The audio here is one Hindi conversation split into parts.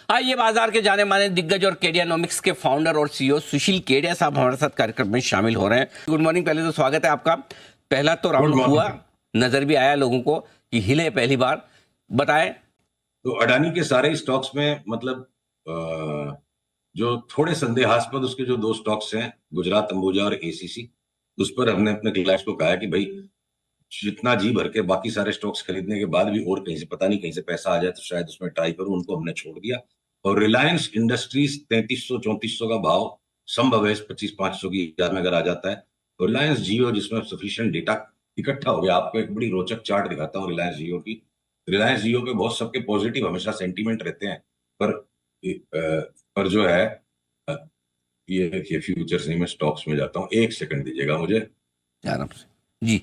ये बाजार के जाने माने दिग्गज और केडियानोमिक्स के फाउंडर और सीईओ सुशील केडिया साहब हमारे साथ कार्यक्रम में शामिल हो रहे हैं। Good morning. पहले तो स्वागत है आपका। पहला तो राउंड हुआ, नजर भी आया लोगों को कि हिले पहली बार, बताएं। तो अडानी के सारे स्टॉक्स में मतलब जो थोड़े संदेहास्पद उसके जो दो स्टॉक्स हैं, गुजरात अंबुजा और एसीसी, उस पर हमने अपने क्लाइंट्स को कहा है कि भाई जितना जी भर के बाकी सारे स्टॉक्स खरीदने के बाद भी और कहीं से पता नहीं कहीं से पैसा आ जाए तो शायद उसमें ट्राई करूं, उनको हमने छोड़ दिया। और रिलायंस इंडस्ट्रीज 3300-3400 का भाव संभव है 25-500 की में अगर आ जाता है। तो रिलायंस जियो जिसमें सफिशिएंट डेटा इकट्ठा हो गया, आपको एक बड़ी रोचक चार्ट दिखाता हूँ रिलायंस जियो की। रिलायंस जियो पे बहुत सबके पॉजिटिव हमेशा सेंटीमेंट रहते हैं, पर जो है ये देखिए फ्यूचर्स नहीं, मैं स्टॉक्स में जाता हूँ, एक सेकंड दीजिएगा मुझे आराम से जी।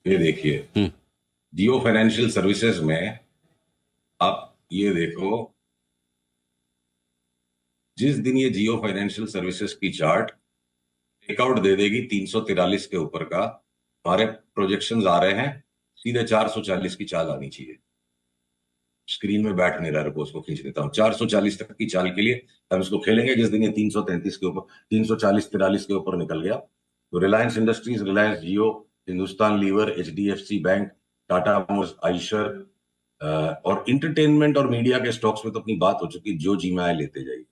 ये देखिए जियो फाइनेंशियल सर्विसेज में आप ये देखो, जिस दिन ये जियो फाइनेंशियल सर्विसेज की चार्ट टेकआउट दे देगी 343 के ऊपर का, हमारे प्रोजेक्शंस आ रहे हैं सीधे 440 की चाल आनी चाहिए। स्क्रीन में बैठ नहीं रहा, रुको उसको खींच देता हूँ। 440 तक की चाल के लिए हम इसको खेलेंगे। जिस दिन ये 333 के ऊपर 340-43 के ऊपर निकल गया तो Reliance Industries, Reliance Jio, Hindustan Lever, HDFC bank, Tata Motors, Eicher और इंटरटेनमेंट और मीडिया के स्टॉक्स में तो अपनी बात हो चुकी, जो जी में आए लेते जाइए।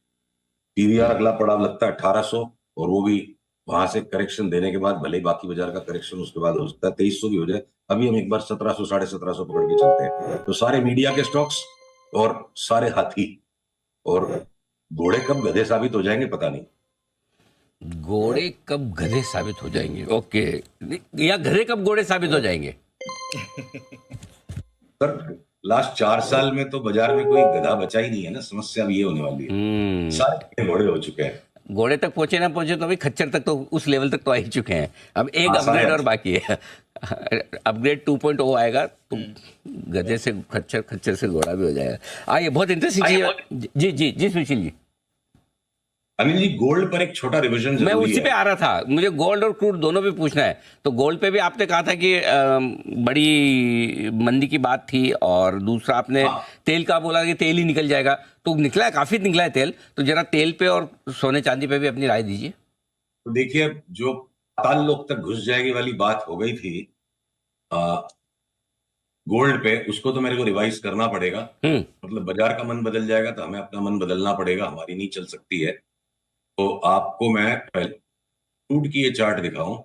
पीवीआर अगला पड़ाव लगता है 1800, और वो भी वहां से करेक्शन देने के बाद, भले ही बाकी बाजार का करेक्शन उसके बाद हो सकता है 2300 भी हो जाए। अभी हम एक बार 1700, 1750 पकड़ के चलते हैं। तो सारे मीडिया के स्टॉक्स और सारे हाथी और घोड़े कब गधे साबित हो जाएंगे पता नहीं। घोड़े कब गधे साबित हो जाएंगे, ओके, या गधे कब घोड़े साबित हो जाएंगे? सर लास्ट 4 साल में तो बाजार में कोई गधा बचा ही नहीं है ना, समस्या अब ये होने वाली है। सारे घोड़े हो चुके हैं। घोड़े तक पहुंचे ना पहुंचे तो भी खच्चर तक तो उस लेवल तक तो आ ही चुके हैं। अब एक अपग्रेड और बाकी है, अपग्रेड 2.0 आएगा तो गधे से खच्चर, खच्चर से घोड़ा भी हो जाएगा। ये बहुत इंटरेस्टिंग चीज। जी जी जी सुशील जी। अनिल जी, गोल्ड पर एक छोटा रिविजन मैं उसी पे आ रहा था, मुझे गोल्ड और क्रूड दोनों पे पूछना है। तो गोल्ड पे भी आपने कहा था कि बड़ी मंदी की बात थी, और दूसरा आपने तेल का बोला कि तेल ही निकल जाएगा, तो निकला है, काफी निकला है तेल। तो जरा तेल पे और सोने चांदी पे भी अपनी राय दीजिए। तो देखिए, जो पाताल लोक तक घुस जाएगी वाली बात हो गई थी गोल्ड पे, उसको तो मेरे को रिवाइज करना पड़ेगा। मतलब बाजार का मन बदल जाएगा तो हमें अपना मन बदलना पड़ेगा, हमारी नहीं चल सकती है। तो आपको मैं पहले क्रूड की ये चार्ट दिखाऊं।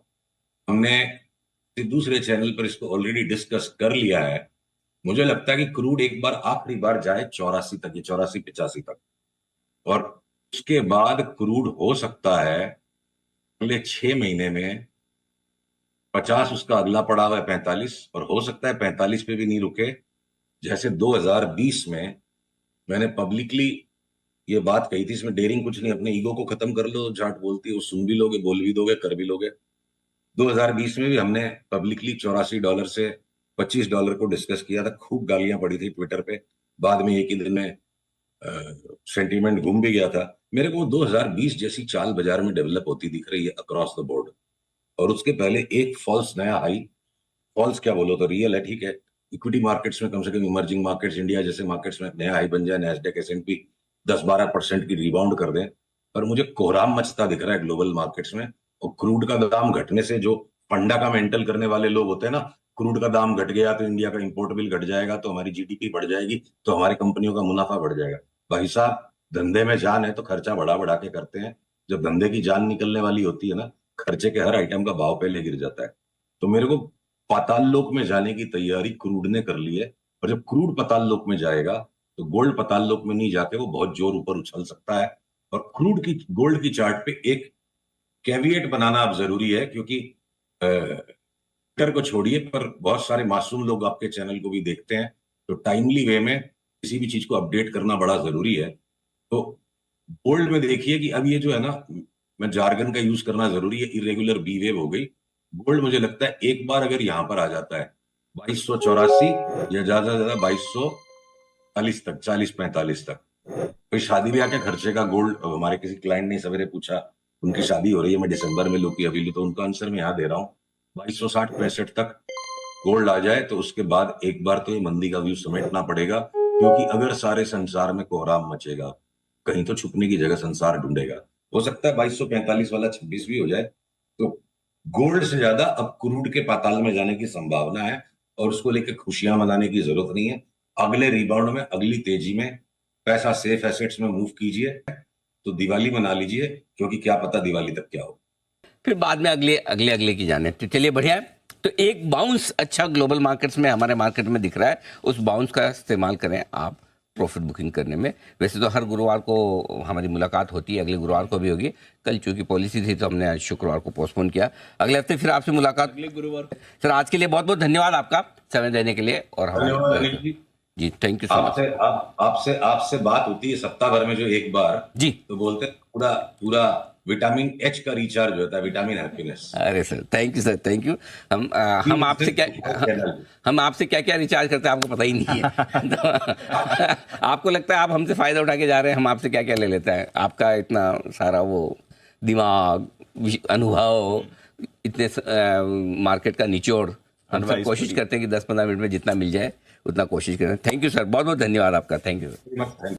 हमने दूसरे चैनल पर इसको ऑलरेडी डिस्कस कर लिया है। मुझे लगता है कि क्रूड एक बार आखिरी बार जाए 84 तक, 84-85 तक, और उसके बाद क्रूड हो सकता है अगले 6 महीने में 50, उसका अगला पड़ाव है 45, और हो सकता है 45 पे भी नहीं रुके। जैसे 2020 में मैंने पब्लिकली ये बात कही थी, इसमें डेयरिंग कुछ नहीं, अपने ईगो को खत्म कर लो, जाट बोलती है वो सुन भी लोगे, बोल भी दोगे, कर भी लोगे। 2020 में भी हमने पब्लिकली $84 से $25 को डिस्कस किया था। खूब गालियां पड़ी थी ट्विटर पे, बाद में एक ही दिन में सेंटीमेंट घूम भी गया था। मेरे को 2020 जैसी चाल बाजार में डेवलप होती दिख रही है अक्रॉस द बोर्ड। और उसके पहले एक फॉल्स नया हाई, फॉल्स क्या बोलो तो रियल है, ठीक है, इक्विटी मार्केट्स में कम से कम इमर्जिंग मार्केट्स, इंडिया जैसे मार्केट्स में नया हाई बन जाए, नैस्डैक, S&P 10-12% की रिबाउंड कर दें। पर मुझे कोहराम मचता दिख रहा है ग्लोबल मार्केट्स में। और क्रूड का दाम घटने से जो फंडामेंटल करने वाले लोग होते हैं ना, क्रूड का दाम घट गया तो इंडिया का इंपोर्ट बिल घट जाएगा, तो हमारी जीडीपी बढ़ जाएगी, तो हमारी कंपनियों का मुनाफा बढ़ जाएगा। भाई साहब, धंधे में जान है तो खर्चा बढ़ा बढ़ा के करते हैं। जब धंधे की जान निकलने वाली होती है ना, खर्चे के हर आइटम का भाव पहले गिर जाता है। तो मेरे को पाताल लोक में जाने की तैयारी क्रूड ने कर ली है। और जब क्रूड पाताल लोक में जाएगा तो गोल्ड पाताल लोक में नहीं जाके वो बहुत जोर ऊपर उछल सकता है। और क्रूड की, गोल्ड की चार्ट पे एक कैविएट बनाना अब जरूरी है, क्योंकि ट्विटर को छोड़िए पर बहुत सारे मासूम लोग आपके चैनल को भी देखते हैं, तो टाइमली वे में किसी भी चीज को अपडेट करना बड़ा जरूरी है। तो गोल्ड में देखिए कि अब ये जो है ना, मैं जार्गन का यूज करना जरूरी है, इरेगुलर बी वेव हो गई। गोल्ड मुझे लगता है एक बार अगर यहां पर आ जाता है 2284 या ज्यादा से ज्यादा 2240 तक, 40-45 तक, कोई शादी ब्याह के खर्चे का गोल्ड, हमारे किसी क्लाइंट ने सवेरे पूछा, उनकी शादी हो रही है, मैं दिसंबर में लूं कि अभी लूं, तो उनका आंसर मैं यहाँ दे रहा हूँ, 2260-65 तक गोल्ड आ जाए तो उसके बाद एक बार तो ये मंदी का व्यू समेटना पड़ेगा। क्योंकि अगर सारे संसार में कोहराम मचेगा, कहीं तो छुपने की जगह संसार ढूंढेगा। हो सकता है 2245 वाला 26 भी हो जाए। तो गोल्ड से ज्यादा अब क्रूड के पाताल में जाने की संभावना है, और उसको लेकर खुशियां मनाने की जरूरत नहीं है। अगले रिबाउंड में, अगली तेजी में पैसा सेफ एसेट्स में मूव कीजिए, तो दिवाली मना लीजिए, क्योंकि क्या पता दिवाली तक क्या हो। फिर बाद में अगले अगले अगले की जाने। तो चलिए बढ़िया है। तो एक बाउंस अच्छा ग्लोबल मार्केट्स में, हमारे मार्केट में दिख रहा है, उस बाउंस का इस्तेमाल करें आप प्रॉफिट बुकिंग करने में। वैसे तो हर गुरुवार को हमारी मुलाकात होती है, अगले गुरुवार को भी होगी। कल चूंकि पॉलिसी थी तो हमने आज शुक्रवार को पोस्टपोन किया। अगले हफ्ते फिर आपसे मुलाकात अगले गुरुवार। सर आज के लिए बहुत बहुत धन्यवाद आपका समय देने के लिए। और धन्यवाद हमारे अनिल जी। जी थैंक यू सो मच। आपसे आपसे बात होती है सप्ताह भर में जो एक बार, जी तो बोलते हैं पूरा पूरा विटामिन एच का रिचार्ज होता है, विटामिन हैप्पीनेस। अरे sir thank you sir, thank you. हम आपसे क्या क्या रिचार्ज करते हैं आपको पता ही नहीं है। तो आपको लगता है आप हमसे फायदा उठा के जा रहे हैं, हम आपसे क्या क्या ले लेते हैं। आपका इतना सारा वो दिमाग, अनुभव, इतने मार्केट का निचोड़, हम सब कोशिश करते हैं कि 10-15 मिनट में जितना मिल जाए उतना कोशिश करें। थैंक यू सर, बहुत बहुत धन्यवाद आपका। Thank you sir.